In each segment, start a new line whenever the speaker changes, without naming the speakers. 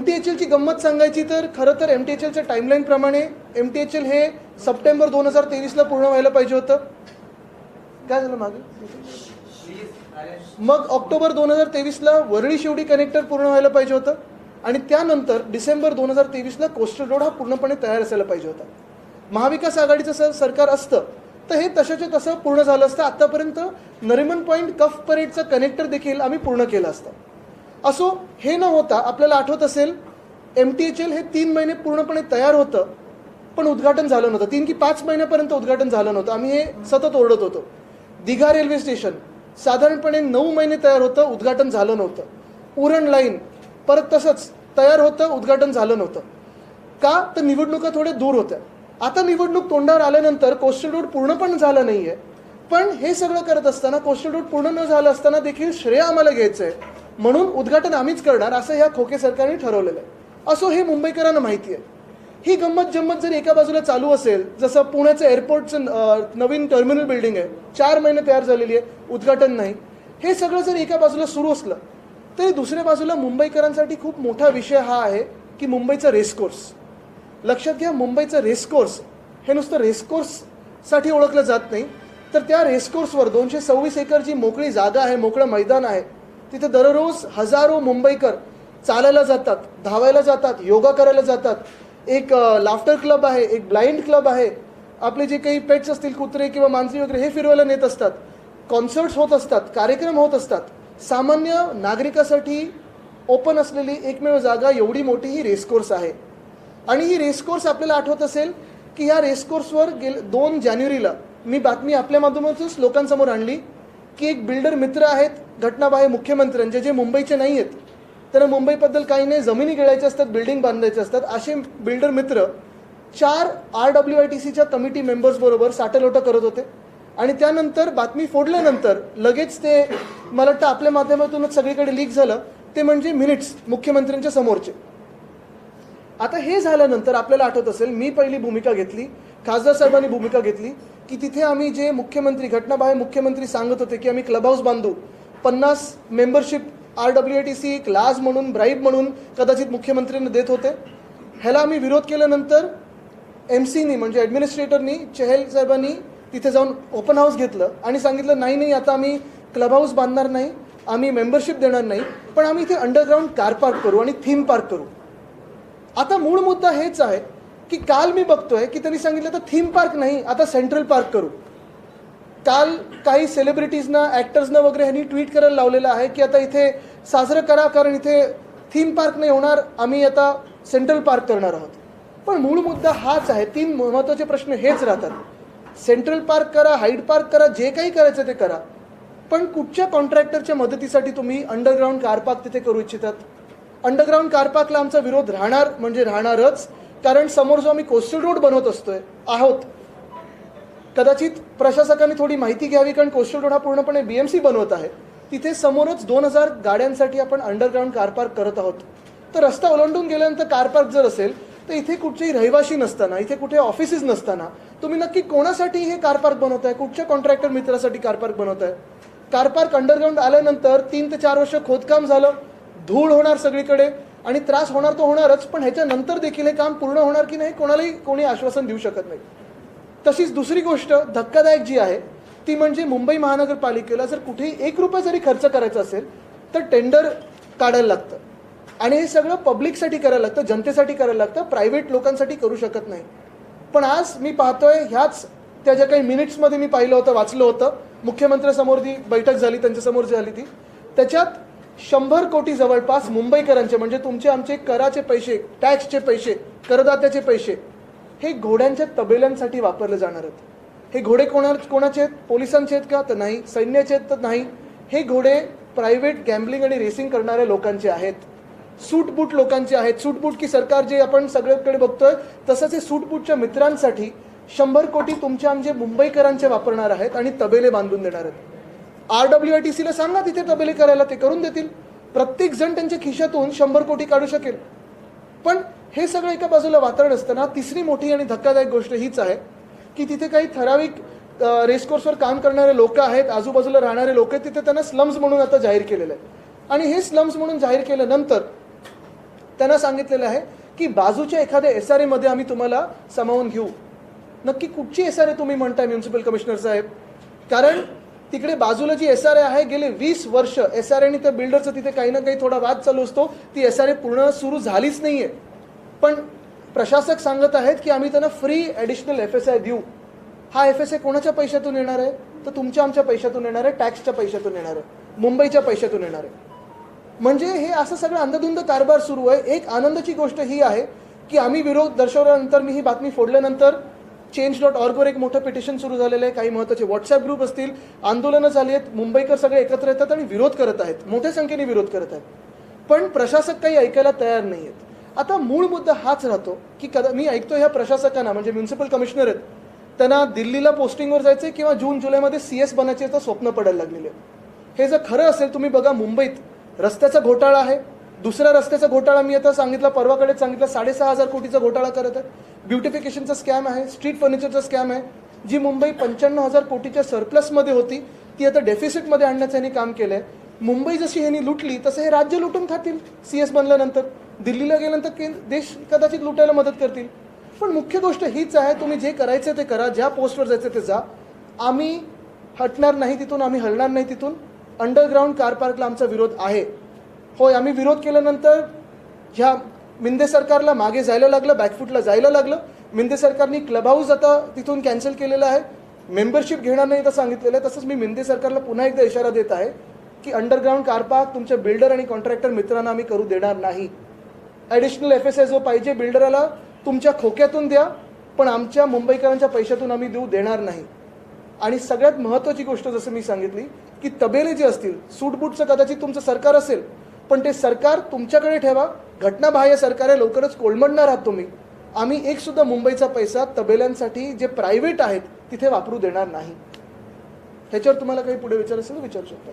MTHL ची गंमत सांगायची तर खरं तर MTHLच्या टाईमलाईन प्रमाणे MTHL हे सप्टेंबर 2023ला पूर्ण व्हायला पाहिजे होतं. काय झालं मागे? मग ऑक्टोबर 2023ला वरळी शिवडी कनेक्टर पूर्ण व्हायला पाहिजे होतं आणि त्यानंतर डिसेंबर 2023ला कोस्टल रोड हा पूर्णपणे तयार असायला पाहिजे होता. महाविकास आघाडीचं सरकार असतं तर हे तशाच्या तसं पूर्ण झालं असतं. आतापर्यंत नरिमन पॉईंट कफ परेडचं कनेक्टर देखील आम्ही पूर्ण केलं असतं. असो, हे न होता आपल्याला आठवत असेल MTHL हे 3 महिने पूर्णपणे तयार होतं पण उद्घाटन झालं नव्हतं. 3 की 5 महिन्यापर्यंत उद्घाटन झालं नव्हतं. आम्ही हे सतत ओरडत होतो. दिघा रेल्वे स्टेशन साधारणपणे 9 महिने तयार होतं, उद्घाटन झालं नव्हतं. उरण लाईन परत तसंच तयार होतं, उद्घाटन झालं नव्हतं. का तर निवडणुका थोड्या दूर होत्या. आता निवडणूक तोंडावर आल्यानंतर कोस्टल रोड पूर्ण पण झालं नाहीये. पण हे सगळं करत असताना कोस्टल रोड पूर्ण न झालं असताना देखील श्रेय आम्हाला घ्यायचं आहे म्हणून उद्घाटन आम्हीच करणार असं ह्या खोके सरकारने ठरवलेलं आहे. असो, हे मुंबईकरांना माहिती आहे. ही गंमत जम्मत जर एका बाजूला चालू असेल, जसं पुण्याचं एअरपोर्टचं नवीन टर्मिनल बिल्डिंग आहे, 4 महिने तयार झालेली आहे, उद्घाटन नाही, हे सगळं जर एका बाजूला सुरू असलं तरी दुसऱ्या बाजूला मुंबईकरांसाठी खूप मोठा विषय हा आहे की मुंबईचा रेसकोर्स. लक्षात घ्या, मुंबईचं रेसकोर्स हे नुसतं रेसकोर्ससाठी ओळखलं जात नाही, तर त्या रेसकोर्सवर 226 एकर जी मोकळी जागा आहे, मोकळं मैदान आहे, तिथे दररोज हजारो मुंबईकर चालायला जातात, धावायला जातात, योगा करायला जातात. एक लाफ्टर क्लब आहे, एक ब्लाइंड क्लब आहे, आपले जे काही पेट्स असतील कुत्रे किंवा माणसे वगैरे हे फिरवायला नेत असतात. कॉन्सर्ट्स होत असतात, कार्यक्रम होत असतात. सामान्य नागरिकासाठी ओपन असलेली एकमेव जागा एवढी मोठी ही रेसकोर्स आहे. आणि ही रेसकोर्स आपल्याला आठवत असेल की ह्या रेसकोर्सवर 2 जानेवारीला मी बातमी आपल्या माध्यमातूनच लोकांसमोर आणली की एक बिल्डर मित्र आहेत घटनाबाह्य मुख्यमंत्र्यांचे, जे मुंबईचे नाही आहेत, त्यांना मुंबईबद्दल काही नाही, जमिनी गिळायच्या असतात, बिल्डिंग बांधायचे असतात, असे बिल्डर मित्र 4 RWITCच्या कमिटी मेंबर्सबरोबर साठलोटं करत होते. आणि त्यानंतर बातमी फोडल्यानंतर लगेच ते मला वाटतं आपल्या माध्यमातूनच सगळीकडे लीक झालं, ते म्हणजे मिनिट्स मुख्यमंत्र्यांच्या समोरचे. आता हे झाल्यानंतर आपल्याला आठवत असेल मी पहिली भूमिका घेतली, खासदार साहेबांनी भूमिका घेतली की तिथे आम्ही जे मुख्यमंत्री घटनाबाह्य मुख्यमंत्री सांगत होते की आम्ही क्लब हाऊस बांधू, 50 मेंबरशिप RWITC एक लाज म्हणून, ब्राईब म्हणून कदाचित मुख्यमंत्र्यांना देत होते, ह्याला आम्ही विरोध केल्यानंतर MCनी म्हणजे ॲडमिनिस्ट्रेटरनी, चहल साहेबांनी तिथे जाऊन ओपन हाऊस घेतलं आणि सांगितलं नाही आता आम्ही क्लब हाऊस बांधणार नाही, आम्ही मेंबरशिप देणार नाही, पण आम्ही इथे अंडरग्राऊंड कार पार्क करू आणि थीम पार्क करू. आता मूळ मुद्दा हेच आहे की काल मी बघतोय की त्यांनी सांगितलं तर थीम पार्क नाही, आता सेंट्रल पार्क करू. काल काही सेलिब्रिटीजना, ॲक्टर्सना वगैरे ह्यांनी ट्विट करायला लावलेलं आहे की आता इथे साजरं करा कारण इथे थीम पार्क नाही होणार, आम्ही आता सेंट्रल पार्क करणार आहोत. पण मूळ मुद्दा हाच आहे. 3 महत्त्वाचे प्रश्न हेच राहतात. सेंट्रल पार्क करा, हाईड पार्क करा, जे काही करायचं ते करा, पण कुठच्या कॉन्ट्रॅक्टरच्या मदतीसाठी तुम्ही अंडरग्राऊंड कार पार्क तिथे करू इच्छितात? अंडरग्राऊंड कार पार्कला आमचा विरोध राहणार म्हणजे राहणारच, कारण समोर जो आम्ही कोस्टल रोड बनवत आहोत, कदाचित प्रशासकांनी थोडी माहिती घ्यावी, कारण कोस्टल रोड हा पूर्णपणे BMC बनवत आहे. तिथे समोरच 2000 गाड्यांसाठी आपण अंडरग्राऊंड कार पार्क करत आहोत. तर रस्ता ओलांडून गेल्यानंतर कार पार्क जर असेल तर इथे कुठचेही रहिवाशी नसताना, इथे कुठे ऑफिसेस नसताना तुम्ही नक्की कोणासाठी हे कार पार्क बनवताय? कुठच्या कॉन्ट्रॅक्टर मित्रासाठी कार पार्क बनवताय? कार पार्क अंडरग्राऊंड आल्यानंतर 3 ते 4 वर्ष खोदकाम झालं, धूळ होणार सगळीकडे आणि त्रास होणार तो होणारच, पण ह्याच्यानंतर देखील हे काम पूर्ण होणार की नाही कोणी आश्वासन देऊ शकत नाही. तशीच दुसरी गोष्ट धक्कादायक जी आहे ती म्हणजे मुंबई महानगरपालिकेला जर कुठेही 1 रुपया जरी खर्च करायचा असेल तर टेंडर काढायला लागतं आणि हे सगळं पब्लिकसाठी करायला लागतं, जनतेसाठी करायला लागतं, प्रायव्हेट लोकांसाठी करू शकत नाही. पण आज मी पाहतोय ह्याच त्या ज्या काही मिनिट्समध्ये मी पाहिलं होतं, वाचलं होतं, मुख्यमंत्र्यांसमोर जी बैठक झाली, त्यांच्यासमोर जी झाली ती, त्याच्यात 100 कोटी जवळपास मुंबईकरांचे म्हणजे तुमचे आमचे कराचे पैसे, टॅक्सचे पैसे, करदात्याचे पैसे हे घोड्यांच्या तबेल्यांसाठी वापरले जाणार आहेत. हे घोडे कोणाचे आहेत? पोलिसांचे आहेत का? तर नाही. सैन्याचे आहेत तर नाही. हे घोडे प्रायव्हेट गॅम्बलिंग आणि रेसिंग करणाऱ्या लोकांचे आहेत, सूटबूट लोकांचे आहेत. सूटबूट की सरकार जे आपण सगळ्याकडे बघतोय तसंच हे सूटबूटच्या मित्रांसाठी 100 कोटी तुमच्या आमचे मुंबईकरांचे वापरणार आहेत आणि तबेले बांधून देणार आहेत. RWITCला सांगा तिथे तबेले करायला, ते करून देतील. प्रत्येक जण त्यांच्या खिशातून 100 कोटी काढू शकेल. पण हे सगळं एका बाजूला वातावरण असताना तिसरी मोठी आणि धक्कादायक गोष्ट हीच आहे की तिथे काही ठराविक रेसकोर्सवर काम करणारे लोक आहेत, आजूबाजूला राहणारे लोक आहेत, तिथे त्यांना स्लम्स म्हणून आता जाहीर केलेलं आहे. आणि हे स्लम्स म्हणून जाहीर केल्यानंतर त्यांना सांगितलेलं आहे की बाजूच्या एखाद्या SRA मध्ये आम्ही तुम्हाला सामावून घेऊ. नक्की कुठची SRA तुम्ही म्हणताय म्युन्सिपल कमिशनर साहेब? कारण तिकडे बाजूला जी SRA आहे गेले 20 वर्ष SRA आणि त्या बिल्डरचं तिथे काही ना काही थोडा वाद चालू असतो. ती SRA पूर्ण सुरू झालीच नाहीये, पण प्रशासक सांगत आहेत की आम्ही त्यांना फ्री ॲडिशनल FSI देऊ. हा FSI कोणाच्या पैशातून येणार आहे? तर तुमच्या आमच्या पैशातून येणार आहे, टॅक्सच्या पैशातून येणार आहे, मुंबईच्या पैशातून येणार आहे. म्हणजे हे असं सगळं अंधधुंद कारभार सुरू आहे. एक आनंदाची गोष्ट ही आहे की आम्ही विरोध दर्शवल्यानंतर, मी ही बातमी फोडल्यानंतर Change.org वर एक मोठं पिटिशन सुरू झालेलं आहे. काही महत्त्वाचे व्हॉट्सॲप ग्रुप असतील, आंदोलनं झाली आहेत, मुंबईकर सगळे एकत्र येतात आणि विरोध करत आहेत, मोठ्या संख्येने विरोध करत आहेत. पण प्रशासक काही ऐकायला तयार नाही आहेत. आता मूळ मुद्दा हाच राहतो की मी ऐकतो ह्या प्रशासकांना, म्हणजे म्युन्सिपल कमिशनर आहेत, त्यांना दिल्लीला पोस्टिंगवर जायचे किंवा जून जुलैमध्ये CS बनायचे तर स्वप्न पडायला लागलेले. हे जर खरं असेल, तुम्ही बघा मुंबईत रस्त्याचा घोटाळा आहे, दुसऱ्या रस्त्याचा घोटाळा मी आता सांगितला, परवाकडेच सांगितलं, 6,500 कोटीचा घोटाळा करत आहे. ब्युटिफिकेशनचा स्कॅम आहे, स्ट्रीट फर्निचरचा स्कॅम आहे. जी मुंबई 95,000 कोटीच्या सरप्लसमध्ये होती ती आता डेफिसिटमध्ये आणण्याचं यांनी काम केलं आहे. मुंबई जशी ह्यांनी लुटली तसं हे राज्य लुटून खातील CS बनल्यानंतर. दिल्लीला गेल्यानंतर देश कदाचित लुटायला मदत करतील. पण मुख्य गोष्ट हीच आहे, तुम्ही जे करायचं ते करा, ज्या पोस्टवर जायचं ते जा. आम्ही हटणार नाही तिथून, आम्ही हलणार नाही तिथून. अंडरग्राऊंड कार पार्कला आमचा विरोध आहे. होय, आम्ही विरोध केल्यानंतर ह्या मिंदे सरकारला मागे जायला लागलं, बॅकफूटला जायला लागलं. मिंदे सरकारने क्लब हाऊस आता तिथून कॅन्सल केलेलं आहे, मेंबरशिप घेणार नाही तर सांगितलेलं आहे. तसंच मी मिंदे सरकारला पुन्हा एकदा इशारा देत आहे की अंडरग्राऊंड कार पार्क तुमच्या बिल्डर आणि कॉन्ट्रॅक्टर मित्रांना आम्ही करू देणार नाही. ॲडिशनल FSI जो पाहिजे बिल्डराला तुमच्या खोक्यातून द्या, पण आमच्या मुंबईकरांच्या पैशातून आम्ही देऊ देणार नाही. आणि सगळ्यात महत्त्वाची गोष्ट जसं मी सांगितली की तबेले जे असतील, सूटबूटचं कदाचित तुमचं सरकार असेल, पण ते सरकार तुमच्याकडे ठेवा. घटनाबाह्य सरकार आहे, लवकरच कोलमडणार आहात तुम्ही. आम्ही एक सुद्धा मुंबईचा पैसा तबेल्यांसाठी जे प्रायव्हेट आहेत तिथे वापरू देणार नाही. ह्याच्यावर तुम्हाला काही पुढे विचार असेल तर विचारू शकता.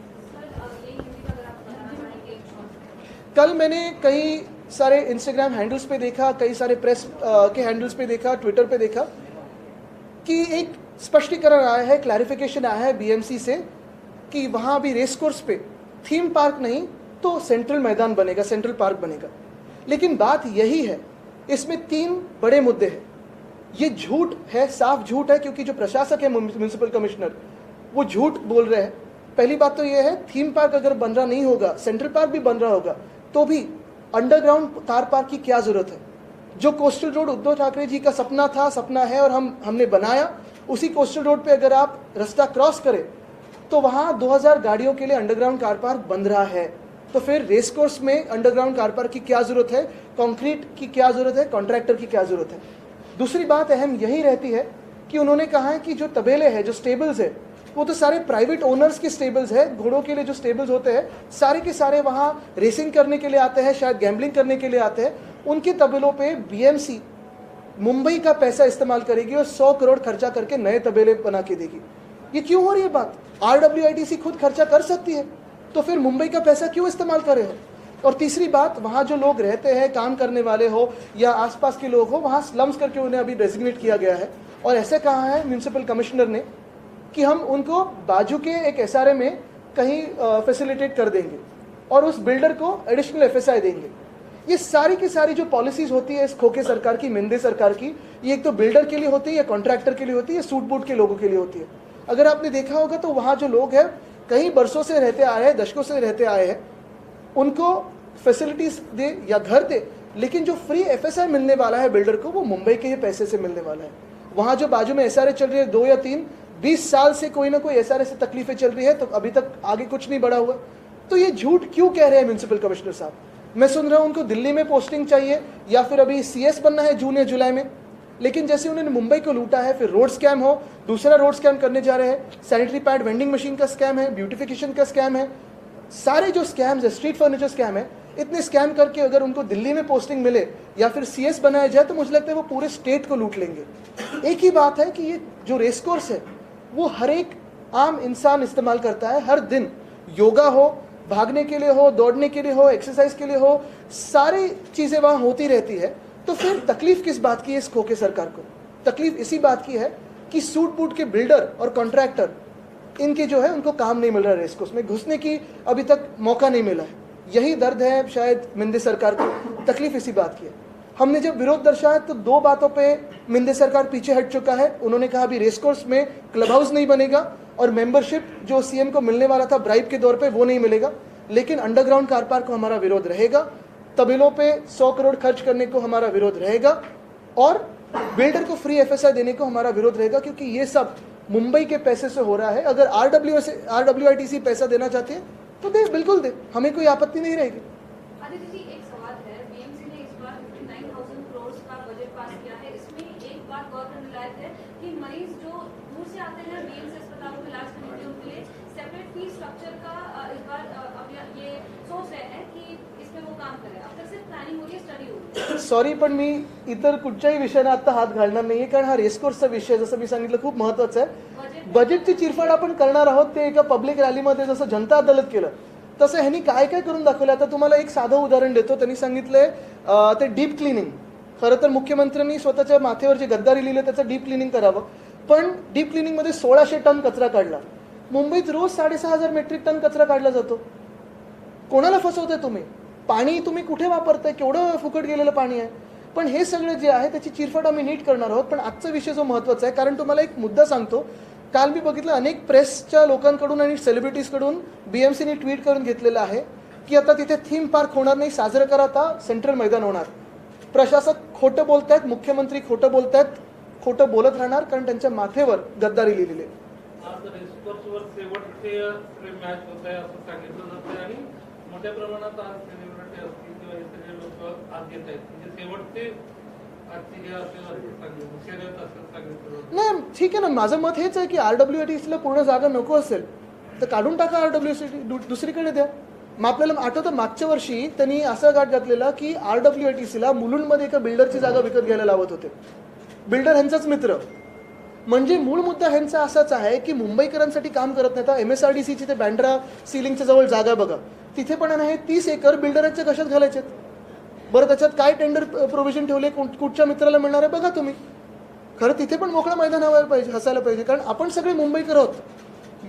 कल मैंने कई सारे इंस्टाग्राम हैंडल्स पे देखा, कई सारे प्रेस के हैंडल्स पे देखा, ट्विटर पे देखा कि एक स्पष्टीकरण आया है, क्लैरिफिकेशन आया है BMC से कि वहाँ अभी रेस कोर्स पे थीम पार्क नहीं तो सेंट्रल मैदान बनेगा, सेंट्रल पार्क बनेगा. लेकिन बात यही है, इसमें 3 बड़े मुद्दे हैं. ये झूठ है, साफ झूठ है, क्योंकि जो प्रशासक है म्युनिसिपल कमिश्नर वो झूठ बोल रहे हैं. पहली बात तो ये है, थीम पार्क अगर बन रहा नहीं होगा, सेंट्रल पार्क भी बन रहा होगा, तो भी अंडरग्राउंड कार पार्क की क्या जरूरत है? जो कोस्टल रोड उद्धव ठाकरे जी का सपना है और हमने बनाया, उसी कोस्टल रोड पे अगर आप रास्ता क्रॉस करें तो वहाँ 2000 गाड़ियों के लिए अंडरग्राउंड कार पार्क बन रहा है. तो फिर रेस कोर्स में अंडरग्राउंड कार पार्क की क्या ज़रूरत है, कंक्रीट की क्या ज़रूरत है, कॉन्ट्रैक्टर की क्या ज़रूरत है? दूसरी बात अहम यही रहती है कि उन्होंने कहा है कि जो तबेले हैं, जो स्टेबल्स है, वो तो सारे प्राइवेट ओनर्स के स्टेबल्स है. घोड़ों के लिए जो स्टेबल्स होते हैं सारे के सारे वहाँ रेसिंग करने के लिए आते हैं, शायद गैम्बलिंग करने के लिए आते हैं. उनके तबेलों पे BMC मुंबई का पैसा इस्तेमाल करेगी और 100 करोड़ खर्चा करके नए तबेले बना के देगी. ये क्यों हो रही है बात? RWITC खुद खर्चा कर सकती है, तो फिर मुंबई का पैसा क्यों इस्तेमाल करे हो? और तीसरी बात, वहाँ जो लोग रहते हैं, काम करने वाले हो या आसपास के लोग हो, वहाँ स्लम्स करके उन्हें अभी डेजिग्नेट किया गया है. और ऐसे कहा है म्युनिसिपल कमिश्नर ने कि हम उनको बाजू के एक SRA में कहीं फैसिलिटेट कर देंगे और उस बिल्डर को एडिशनल FSI देंगे. ये सारी की सारी जो पॉलिसीज होती है इस खोखे सरकार की, मिंदे सरकार की, ये एक तो बिल्डर के लिए होती है या कॉन्ट्रैक्टर के लिए होती है, सूट बूट के लोगों के लिए होती है. अगर आपने देखा होगा तो वहाँ जो लोग हैं कई बरसों से रहते आए हैं, दशकों से रहते आए हैं, उनको फैसिलिटीज दे या घर दे, लेकिन जो फ्री FSI मिलने वाला है बिल्डर को, वो मुंबई के ही पैसे से मिलने वाला है. वहाँ जो बाजू में SRA चल रही है 2 या 3 20 साल से कोई ना कोई SRA से तकलीफें चल रही है, तो अभी तक आगे कुछ नहीं बढ़ा हुआ. तो ये झूठ क्यों कह रहे हैं म्युनिसिपल कमिश्नर साहब? मैं सुन रहा हूँ उनको दिल्ली में पोस्टिंग चाहिए या फिर अभी CS बनना है जून या जुलाई में, लेकिन जैसे उन्होंने मुंबई को लूटा है, फिर रोड स्कैम हो, दूसरा रोड स्कैम करने जा रहे हैं, सैनिटरी पैड वेंडिंग मशीन का स्कैम है, ब्यूटिफिकेशन का स्कैम है, सारे जो स्कैम्स है, स्ट्रीट फर्नीचर स्कैम है, इतने स्कैम करके अगर उनको दिल्ली में पोस्टिंग मिले या फिर CS बनाया जाए तो मुझे लगता है वो पूरे स्टेट को लूट लेंगे. एक ही बात है कि ये जो रेस कोर्स है वो हर एक आम इंसान इस्तेमाल करता है हर दिन. योगा हो, भागने के लिए हो, दौड़ने के लिए हो, एक्सरसाइज के लिए हो, सारी चीज़ें वहाँ होती रहती है. तो फिर तकलीफ किस बात की है इस खोखे सरकार को? तकलीफ इसी बात की है कि सूट बूट के बिल्डर और कॉन्ट्रैक्टर, इनके जो है उनको काम नहीं मिल रहा है, रेस कोर्स में घुसने की अभी तक मौका नहीं मिला है. यही दर्द है शायद मिंदे सरकार को, तकलीफ इसी बात की है। हमने जब विरोध दर्शाया तो दो बातों पे मिंदे सरकार पीछे हट चुका है। उन्होंने कहा अभी रेस कोर्स में क्लब हाउस नहीं बनेगा और मेंबरशिप जो सीएम को मिलने वाला था ब्राइब के तौर पे वो नहीं मिलेगा, लेकिन अंडरग्राउंड कार पार्क को हमारा विरोध रहेगा, तबेलों पे 100 करोड़ खर्च करने को हमारा विरोध रहेगा और बिल्डर को फ्री एफएसआई देने को हमारा विरोध रहेगा, क्योंकि ये सब मुंबई के पैसे से हो रहा है। अगर आरडब्ल्यूआईटीसी पैसा देना चाहते हैं तो दे, बिल्कुल दे, हमें कोई आपत्ति नहीं रहेगी।
आदित्य जी, एक सवाल है, बीएमसी ने इस बार 59,000 करोड़ का बजट पास किया है। इसमें एक बात गौर करने लायक है कि मरीज जो दूर से आते हैं बीएमसी अस्पतालों में इलाज करने के लिए, उनके लिए सेपरेट फी स्ट्रक्चर का इस बार अब ये सोच रहे हैं कि इसमें वो काम करें। अब तक सिर्फ प्लॅनिंग हो रही है, स्टडी हो रही है।
सॉरी, पण मी इतर कुठच्याही विषयाने आता हात घालणार नाहीये, कारण हा रेसकोर्सचा विषय जसं मी सांगितलं खूप महत्त्वाचा आहे। बजेटची चिरफाड आपण करणार आहोत, ते एका पब्लिक रॅलीमध्ये जसं जनता अदालत केलं तसं ह्यांनी काय काय करून दाखवलं। आता तुम्हाला एक साधं उदाहरण देतो। त्यांनी सांगितलंय ते डीप क्लिनिंग, खरं तर मुख्यमंत्र्यांनी स्वतःच्या माथेवर जे गद्दारी लिहिले त्याचं डीप क्लिनिंग करावं, पण डीप क्लिनिंगमध्ये 1600 टन कचरा काढला। मुंबईत रोज 6,500 मेट्रिक टन कचरा काढला जातो। कोणाला फसवताय तुम्ही? पाणी तुम्ही कुठे वापरताय? केवढं फुकट गेलेलं पाणी आहे। पण हे सगळं जे आहे त्याची चिरफाड आम्ही नीट करणार आहोत। पण आजचा विषय जो महत्त्वाचा आहे, कारण तुम्हाला एक मुद्दा सांगतो, काल मी बघितलं अनेक प्रेसच्या लोकांकडून आणि सेलिब्रिटीजकडून बीएमसीने ट्विट करून घेतलेलं आहे की आता तिथे थीम पार्क होणार नाही, साजरं करा, आता सेंट्रल मैदान होणार। प्रशासक खोटं बोलतायत, मुख्यमंत्री खोटं बोलतायत, खोटं बोलत राहणार, कारण त्यांच्या माथेवर गद्दारी लिहिलेली आहे।
आज रेसकोर्सवर शेवटचे मॅच होत आहे असं सांगितलं जातं आणि मोठ्या प्रमाणात आज सेलिब्रिटी असतील किंवा हे सगळे लोक आज येत आहेत, म्हणजे शेवटचे
नाही, ठीक आहे ना, माझं मत हेच आहे की आरडब्ल्यूआयटीसीला पूर्ण जागा नको असेल तर काढून टाका, आरडब्ल्यूआयटी दुसरीकडे द्या। मग आपल्याला आठवतं मागच्या वर्षी त्यांनी असा घाट घातलेला की आरडब्ल्यूआयटीसीला मुलुंडमध्ये एका बिल्डरची जागा विकत घ्यायला लावत होते। बिल्डर ह्यांचाच मित्र, म्हणजे मूळ मुद्दा ह्यांचा असाच आहे की मुंबईकरांसाठी काम करत नाही। आता MSRDCची ते बँड्रा सिलिंगच्या जवळ जागा बघा, तिथे पण आहे 30 एकर बिल्डरांच्या कशात घालायचे। बरं, त्याच्यात काय टेंडर प्रोव्हिजन ठेवले, कुठच्या मित्राला मिळणार आहे बघा तुम्ही। खरं तिथे पण मोकळं मैदान हवायला पाहिजे, हसायला पाहिजे, कारण आपण सगळे मुंबईकर आहोत।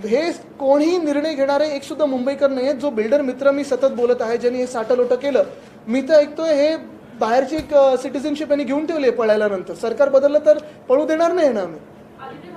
हे कोणीही निर्णय घेणारे एक सुद्धा मुंबईकर नाही आहेत। जो बिल्डर मित्र मी सतत बोलत आहे, ज्यांनी हे साठलोटं केलं, मी तर ऐकतोय हे बाहेरची एक सिटिझनशिप यांनी घेऊन ठेवली आहे पळायला। नंतर सरकार बदललं तर पळू देणार नाही ना आम्ही।
आणखी एक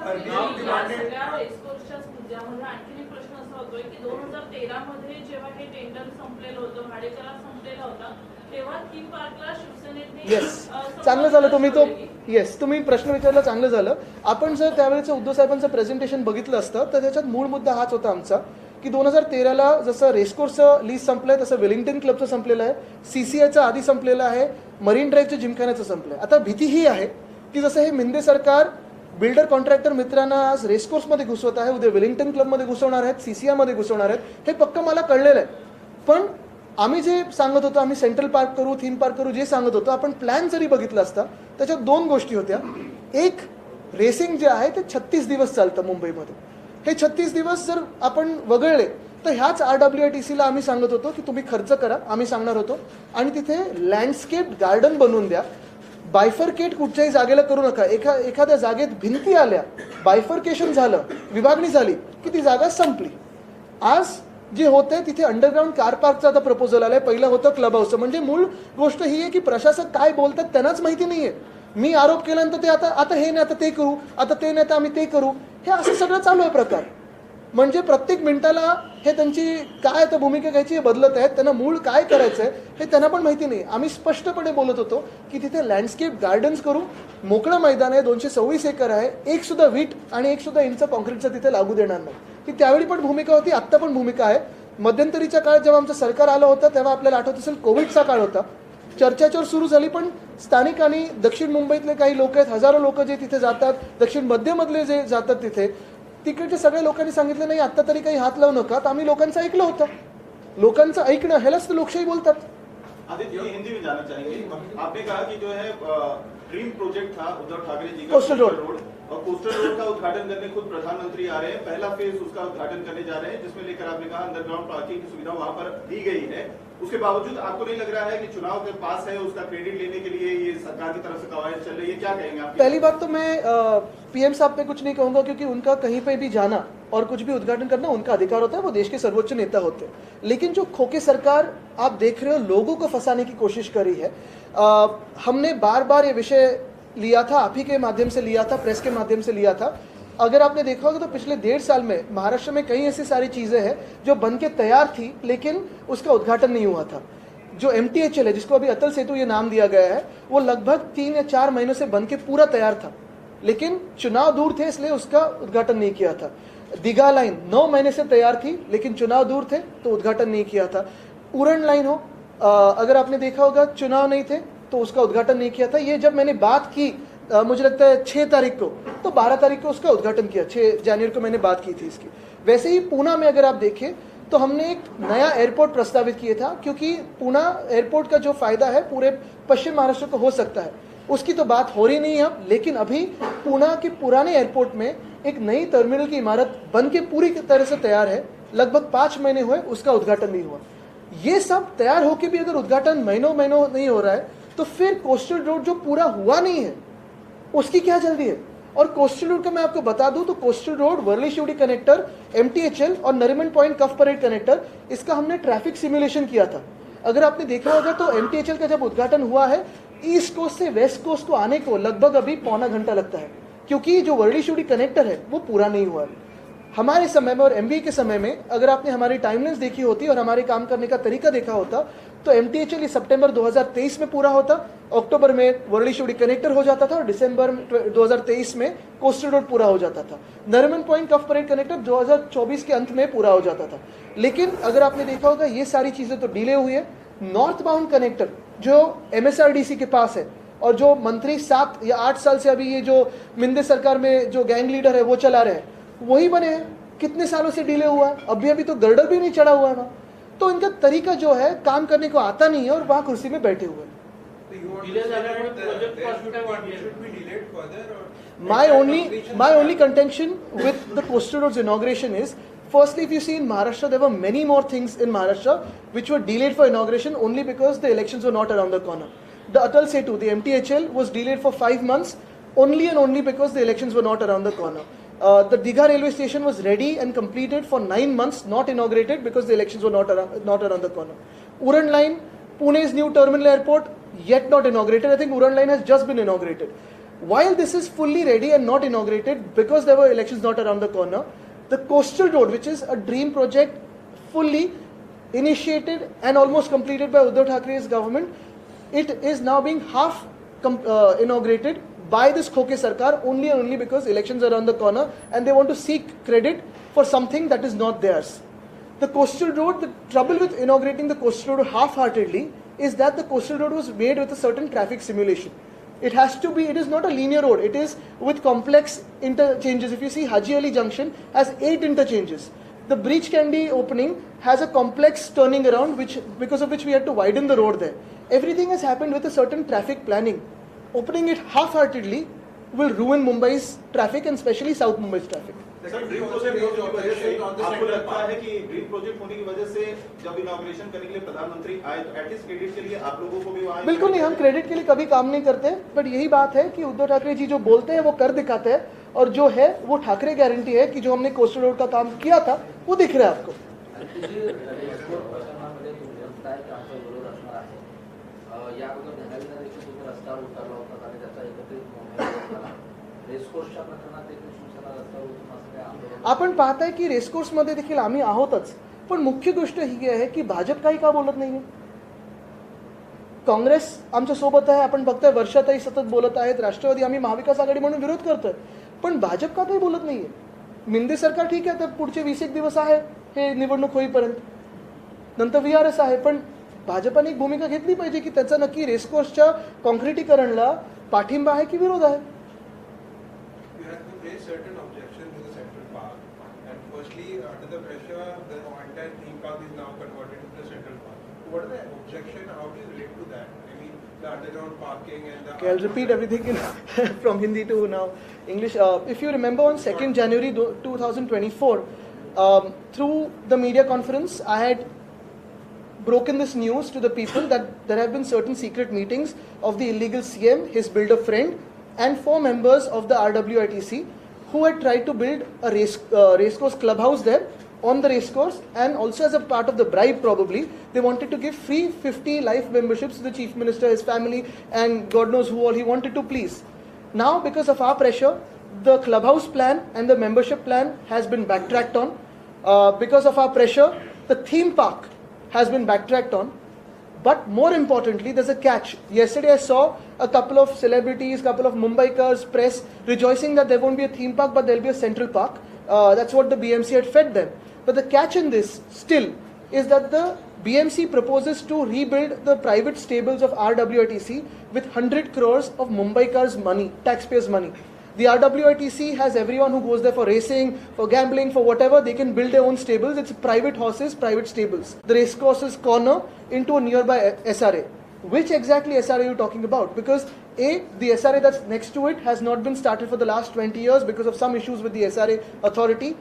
प्रश्न असा होतोय की 2013 मध्ये जेव्हा हे टेंडर संपलेलं होतं, भाडेकरार संपलेला होता, तेव्हा थीम पार्कला शिवसेनेने
येस, चांगलं झालं तुम्ही तो, येस, तुम्ही प्रश्न विचारला, चांगलं झालं। आपण जर त्यावेळेचं उद्धव साहेबांचं प्रेझेंटेशन बघितलं असतं तर त्याच्यात मूळ मुद्दा हाच होता आमचा की 2013ला जसं रेसकोर्सचं लीज संपलंय तसं वेलिंग्टन क्लबचं संपलेलं आहे, CCIचं आधी संपलेलं आहे, मरीन ड्राईव्हचं जिमखान्याचं संपलंय। आता भीती ही आहे की जसं हे मिंदे सरकार बिल्डर कॉन्ट्रॅक्टर मित्रांना आज रेसकोर्समध्ये घुसवत आहे, उद्या वेलिंग्टन क्लबमध्ये घुसवणार आहेत, CCIमध्ये घुसवणार आहेत, हे पक्क मला कळलेलं आहे। पण आम्ही जे सांगत होतो, आम्ही सेंट्रल पार्क करू, थीम पार्क करू, जे सांगत होतो, आपण प्लॅन जरी बघितला असता त्याच्यात दोन गोष्टी होत्या। एक, रेसिंग जे आहे ते 36 दिवस चालतं मुंबईमध्ये। हे 36 दिवस जर आपण वगळले तर ह्याच आरडब्ल्यूआयटीसीला आम्ही सांगत होतो की तुम्ही खर्च करा, आम्ही सांगणार होतो, आणि तिथे लँडस्केप गार्डन बनवून द्या। बायफर्केट कुठच्याही जागेला करू नका। एखाद्या जागेत भिंती आल्या, बायफर्केशन झालं, विभागणी झाली की ती जागा संपली। आज जे होतंय तिथे अंडरग्राउंड कार पार्कचा आता प्रपोजल आलाय, पहिलं होतं क्लब हाऊसचं। म्हणजे मूळ गोष्ट ही आहे की प्रशासक काय बोलतात त्यांनाच माहिती नाहीये। मी आरोप केल्यानंतर ते आता हे नाही, आता ते करू, आता ते नाही, आता आम्ही ते करू, हे असं सगळं चालू आहे प्रकार। म्हणजे प्रत्येक मिनिटाला हे त्यांची काय आता भूमिका घ्यायची हे बदलत आहेत, त्यांना मूळ काय करायचं आहे हे त्यांना पण माहिती नाही। आम्ही स्पष्टपणे बोलत होतो की तिथे लँडस्केप गार्डन्स करू, मोकळं मैदान आहे, 226 एकर आहे, एक सुद्धा वीट आणि एक सुद्धा इंच कॉन्क्रीटचं तिथे लागू देणार नाही। ती त्यावेळी पण भूमिका होती, आत्ता पण भूमिका आहे। मध्यंतरीच्या काळात जेव्हा आमचं सरकार आलं होतं तेव्हा आपल्याला आठवत असेल कोविडचा काळ होता, चर्चाचोर सुरू झाली, पण स्थानिक आणि दक्षिण मुंबईतले काही लोक आहेत, हजारो लोक जे तिथे जातात, दक्षिण मध्यमधले जे जातात तिथे, तिकडच्या सगळ्या लोकांनी सांगितलं नाही आता तरी काही हात लावू नका। तर आम्ही लोकांचं ऐकलं होतं, लोकांचं ऐकणं ह्यालाच तर लोकशाही बोलतात।
आदित्य, हिंदी में जानना चाहेंगे, आपने कहा कि जो है ड्रीम प्रोजेक्ट था उद्धव ठाकरे जी का
कोस्टल रोड,
और कोस्टल रोड का उद्घाटन करने खुद प्रधानमंत्री आ रहे हैं, पहला फेज उसका उद्घाटन करने जा रहे हैं, जिसमें लेकर आपने कहा अंडरग्राउंड पार्किंग की सुविधा वहां पर दी गई है। उसके बावजूद आपको नहीं लग रहा है कि चुनाव के पास है, उसका क्रेडिट लेने के लिए ये सरकार की तरफ से कवायद चल रही है? क्या कहेंगे आप?
पहली बात तो मैं पीएम साहब पे कुछ नहीं कहूंगा, क्योंकि उनका कहीं पे भी जाना और कुछ भी उद्घाटन करना उनका अधिकार होता है, वो देश के सर्वोच्च नेता होते हैं। लेकिन जो खोके सरकार आप देख रहे हो लोगों को फंसाने की कोशिश करी है, हमने बार बार ये विषय लिया था, आप ही के माध्यम से लिया था, प्रेस के माध्यम से लिया था। अगर आपने देखा होगा तो पिछले 1.5 साल में महाराष्ट्र में कई ऐसी सारी चीजें हैं जो बन के तैयार थी लेकिन उसका उद्घाटन नहीं हुआ था। जो MTHL है, जिसको अभी अटल सेतु ये नाम दिया गया है, वो लगभग 3 या 4 महीनों से बन के पूरा तैयार था, लेकिन चुनाव दूर थे इसलिए उसका उद्घाटन नहीं किया था। दीघा लाइन 9 महीने से तैयार थी लेकिन चुनाव दूर थे तो उद्घाटन नहीं किया था। उड़न लाइन हो, अगर आपने देखा होगा चुनाव नहीं थे तो उसका उद्घाटन नहीं किया था। ये जब मैंने बात की मुझे लगता है 6 तारीख को, तो 12 तारीख को उसका उद्घाटन किया, 6 जनवरी को मैंने बात की थी इसकी। वैसे ही पूना में अगर आप देखें तो हमने एक नया एयरपोर्ट प्रस्तावित किया था, क्योंकि पूना एयरपोर्ट का जो फायदा है पूरे पश्चिम महाराष्ट्र को हो सकता है, उसकी तो बात हो रही नहीं है अब। लेकिन अभी पूना के पुराने एयरपोर्ट में एक नई टर्मिनल की इमारत बन के पूरी तरह से तैयार है, लगभग 5 महीने हुए, उसका उद्घाटन नहीं हुआ। ये सब तैयार होकर भी अगर उद्घाटन महीनों नहीं हो रहा है तो फिर कोस्टल रोड जो पूरा हुआ नहीं है उसकी क्या जल्दी है? और कोस्टल रोड का मैं आपको बता दूं तो coastal road Worli Sewri connector, MTHL और Nariman Point Cuff Parade connector, इसका हमने ट्रैफिक सिमुलेशन किया था। अगर आपने देखा होगा तो MTHL का जब उद्घाटन हुआ है, ईस्ट कोस्ट से वेस्ट कोस्ट को आने को लगभग अभी पौना घंटा लगता है, क्योंकि जो वर्ली शिवड़ी कनेक्टर है वो पूरा नहीं हुआ है। हमारे समय में और MBA के समय में अगर आपने हमारी टाइमलाइंस देखी होती और हमारे काम करने का तरीका देखा होता तो MTHL सितंबर 2023 में पूरा होता, अक्टूबर में वर्ली शिवड़ी कनेक्टर हो जाता था और दिसंबर 2023 में कोस्टल रोड पूरा हो जाता था। Nariman Point Cuff Parade connector 2024 के अंत में पूरा हो जाता था। लेकिन अगर आपने देखा होगा ये सारी चीजें तो डिले हुई है। नॉर्थ बाउंड कनेक्टर जो MSRDC के पास है और जो मंत्री 7 या 8 साल से अभी ये जो मिंदे सरकार में जो गैंग लीडर है वो चला रहे हैं, वही बने हैं। कितने सालों से डिले हुआ है, अभी तो गर्डर भी नहीं चढ़ा हुआ है वहाँ। तो इनका तरीका जो है काम करने को आता नहीं है और वहाँ कुर्सी में बैठे हुए हैं। My only contention with the coastal roads inauguration is, firstly, if you see in Maharashtra, there were many more things in Maharashtra which were delayed for inauguration only because the elections were not around the corner. The Atal Setu, the MTHL, was delayed for 5 months only and only because the elections were not around the corner. The Digha railway station was ready and completed for 9 months, not inaugurated because the elections were not around the corner. Uran line, Pune's new terminal airport, yet not inaugurated. I think Uran line has just been inaugurated. While this is fully ready and not inaugurated because there were elections not around the corner, the coastal road, which is a dream project, fully initiated and almost completed by Uddhav Thackeray's government, it is now being half inaugurated by this Khoke Sarkar only and only because elections are around the corner and they want to seek credit for something that is not theirs. The coastal road, the trouble with inaugurating the coastal road half-heartedly is that the coastal road was made with a certain traffic simulation. It has to be, it is not a linear road, it is with complex interchanges. If you see Haji Ali Junction has 8 interchanges. The Breach Candy opening has a complex turning around because of which we had to widen the road there. Everything has happened with a certain traffic planning. Opening it half-heartedly will ruin Mumbai's traffic and especially South Mumbai's traffic.
Sir, dream project होने की वजह से आपको लगता है कि dream project होने की वजह से जब इनॉग्रेशन करने के लिए प्रधानमंत्री आए तो एटलीस्ट क्रेडिट के लिए आप लोगों को भी वहां?
बिल्कुल नहीं, हम क्रेडिट के लिए कभी काम नहीं करते, बट यही बात है कि उद्धव ठाकरे जी जो बोलते हैं वो कर दिखाते हैं और जो है वो ठाकरे गारंटी है कि जो हमने कोस्टल रोड का काम किया था वो दिख रहा है आपको। आपण पाहताय की रेसकोर्स मध्ये देखील आम्ही आहोतच, पण मुख्य गोष्ट ही आहे की भाजप काही का बोलत नाहीये? काँग्रेस आमच्या सोबत आहे, आपण बघताय वर्षातही सतत बोलत आहेत, राष्ट्रवादी आम्ही महाविकास आघाडी म्हणून विरोध करतोय, पण भाजप का काही बोलत नाहीये? मिंदे सरकार ठीक आहे, तर पुढचे 20 दिवस आहे हे निवडणूक होईपर्यंत, नंतर VRS आहे, पण भाजपाने एक भूमिका घेतली पाहिजे की त्याचा नक्की रेसकोर्सच्या कॉन्क्रिटीकरणला पाठिंबा आहे की विरोध आहे?
Firstly, under the pressure, the entire theme park is now converted to the central park. What is the objection? How do you relate to that? I mean, the underground parking and the...
Okay, I'll repeat everything from Hindi to now English. If you remember on 2nd January 2024, through the media conference, I had broken this news to the people that there have been certain secret meetings of the illegal CM, his builder friend, and 4 members of the RWITC who had tried to build a racecourse clubhouse there on the racecourse, and also as a part of the bribe probably, they wanted to give free 50 life memberships to the Chief Minister, his family, and God knows who all he wanted to please. Now, because of our pressure, the clubhouse plan and the membership plan has been backtracked on. Because of our pressure, the theme park has been backtracked on. But more importantly, there's a catch. Yesterday I saw a couple of celebrities, couple of Mumbaikars, press rejoicing that there won't be a theme park but there'll be a central park. That's what the BMC had fed them. But the catch in this still is that the BMC proposes to rebuild the private stables of RWITC with 100 crores of Mumbaikars' money, taxpayers' money. The RWITC has everyone who goes there for racing, for gambling, for whatever. They can build their own stables. It's private horses, private stables. The racecourses corner into a nearby SRA. Which exactly SRA are you talking about? Because A, the SRA that's next to it has not been started for the last 20 years because of some issues with the SRA authority.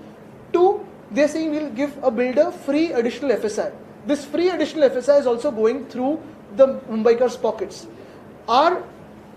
2, they're saying we'll give a builder free additional FSI. This free additional FSI is also going through the Mumbaikars' pockets. Our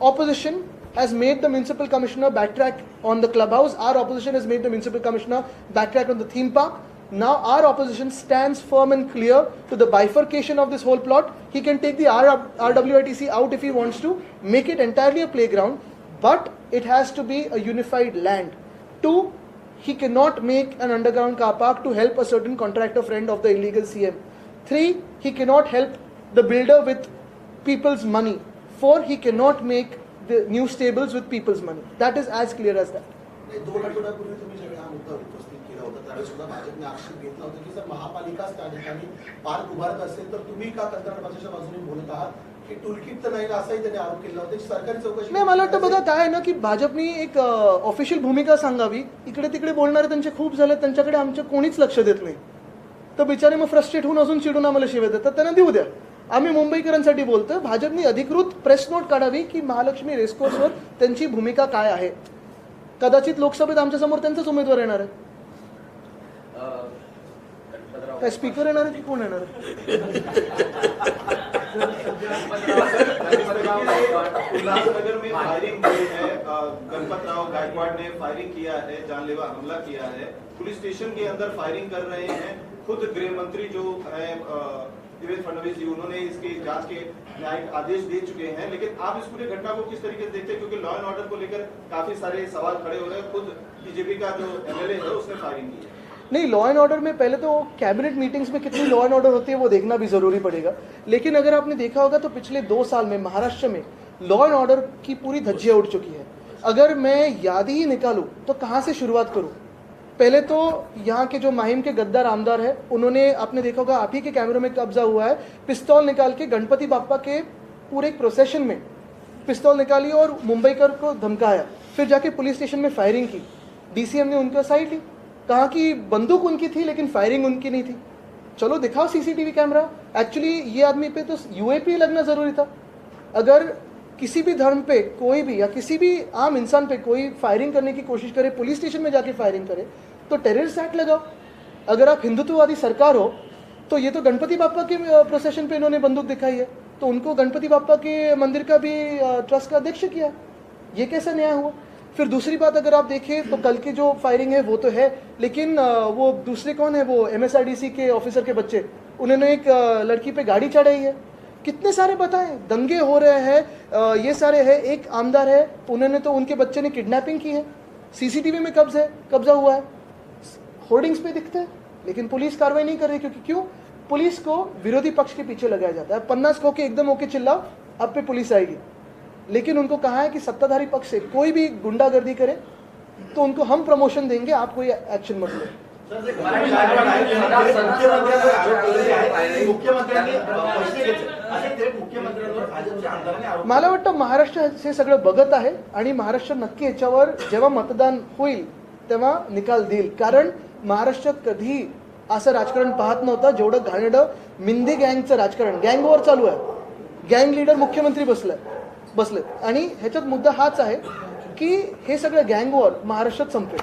opposition has made the municipal commissioner backtrack on the clubhouse. Our opposition has made the municipal commissioner backtrack on the theme park. Now our opposition stands firm and clear to the bifurcation of this whole plot. He can take the RWITC out if he wants to, make it entirely a playground, but it has to be a unified land. 2, he cannot make an underground car park to help a certain contractor friend of the illegal CM. 3, he cannot help the builder with people's money. 4, he cannot make the new stables with people's money. That is as clear as that.
2 आठवड्यापूर्वी तुम्ही जेव्हा हा मुद्दा उपस्थित केला होता त्यावेळेस सुद्धा भाजपने आक्षेप घेतला होता की जर महापालिकाच त्या ठिकाणी पार्क उभारत असेल तर तुम्ही का कंत्राटदाराच्या बाजूने बोलत आहात की टूलकिट तर नाही असाही त्यांनी आरोप केला होता. सरकारी चौकशी
नाही, मला वाटतं बघा काय आहे ना की भाजपनी एक ऑफिशियल भूमिका सांगावी. इकडे तिकडे बोलणारे त्यांचे खूप झाले, त्यांच्याकडे आमचं कोणीच लक्ष देत नाही. तर बिचारे मग फ्रस्ट्रेट होऊन अजून चिडून आम्हाला शिव्या देतात. त्यांना देऊ द्या. आम्ही मुंबईकरांसाठी बोलतोय. भाजपनी अधिकृत प्रेस नोट काढावी की महालक्ष्मी रेसकोर्सवर त्यांची भूमिका काय आहे. कदाचित लोकसभेत आमच्या समोर त्यांचाच उमेदवार येणार आहे. काय स्पीकर येणार आहे की कोण येणार आहे?
उल्लासनगर में फायरिंग हुई है, गणपत राव गायकवाड़ ने फायरिंग किया है, जानलेवा हमला किया है, पुलिस स्टेशन के अंदर फायरिंग कर रहे हैं. खुद गृह मंत्री जो है देवेंद्र फडणवीस जी, उन्होंने इसकी जांच के न्यायिक आदेश दे चुके हैं. लेकिन आप इस पूरे घटना को किस तरीके से देखते हैं, क्योंकि लॉ एंड ऑर्डर को लेकर काफी सारे सवाल खड़े हो रहे हैं. खुद बीजेपी का जो एमएलए है उसने फायरिंग की है.
नहीं, लॉ एंड ऑर्डर में पहले तो कैबिनेट मीटिंग्स में कितनी लॉ एंड ऑर्डर होती है वो देखना भी जरूरी पड़ेगा. लेकिन अगर आपने देखा होगा तो पिछले 2 साल में महाराष्ट्र में लॉ एंड ऑर्डर की पूरी धज्जियां उड़ चुकी है. अगर मैं याद ही निकालूं तो कहां से शुरुआत करूं. पहले तो यहाँ के जो माहिम के गद्दार आमदार है, उन्होंने, आपने देखा होगा आप ही के कैमरे में कब्जा हुआ है, पिस्तौल निकाल के गणपति बाप्पा के पूरे एक प्रोसेशन में पिस्तौल निकाली और मुंबईकर को धमकाया. फिर जाके पुलिस स्टेशन में फायरिंग की. डीसीएम ने उनका साइड ली, कहा कि बंदूक उनकी थी लेकिन फायरिंग उनकी नहीं थी. चलो दिखाओ सीसीटीवी कैमरा. एक्चुअली ये आदमी पे तो यूएपी लगना जरूरी था. अगर किसी भी धर्म पे कोई भी या किसी भी आम इंसान पे कोई फायरिंग करने की कोशिश करे, पुलिस स्टेशन में जाके फायरिंग करे, तो टेररिस्ट एक्ट लगाओ. अगर आप हिंदुत्ववादी सरकार हो तो ये तो गणपति बाप्पा के प्रोसेशन पे इन्होंने बंदूक दिखाई है, तो उनको गणपति बाप्पा के मंदिर का भी ट्रस्ट का अध्यक्ष किया. ये कैसा न्याय हुआ. फिर दूसरी बात अगर आप देखें तो कल की जो फायरिंग है वो तो है, लेकिन वो दूसरे कौन है, वो MSRDC के ऑफिसर के बच्चे, उन्होंने एक लड़की पे गाड़ी चढ़ाई है. कितने सारे बताएं, दंगे हो रहे हैं, ये सारे है. एक आमदार है, उन्होंने तो उनके बच्चे ने किडनैपिंग की है, सीसीटीवी में कब्जा हुआ है, होर्डिंग्स पे दिखते हैं, लेकिन पुलिस कार्रवाई नहीं कर रही. क्योंकि क्यों? पुलिस को विरोधी पक्ष के पीछे लगाया जाता है. 50 खो के एकदम होके चिल्लाओ, अब पे पुलिस आएगी. लेकिन उनको कहा है कि सत्ताधारी पक्ष से कोई भी गुंडागर्दी करे तो उनको हम प्रमोशन देंगे, आप कोई एक्शन मत लो. मला वाटतं महाराष्ट्र हे सगळं बघत आहे आणि महाराष्ट्र नक्की याच्यावर जेव्हा मतदान होईल तेव्हा निकाल देईल. कारण महाराष्ट्र कधी असं राजकारण पाहत नव्हतं जेवढं घाणेरडं मिंदी गँगचं राजकारण, गँग वॉर चालू आहे. गँग लीडर मुख्यमंत्री बसले आणि ह्याच्यात मुद्दा हाच आहे की हे सगळं गँग वॉर महाराष्ट्रात संपेल.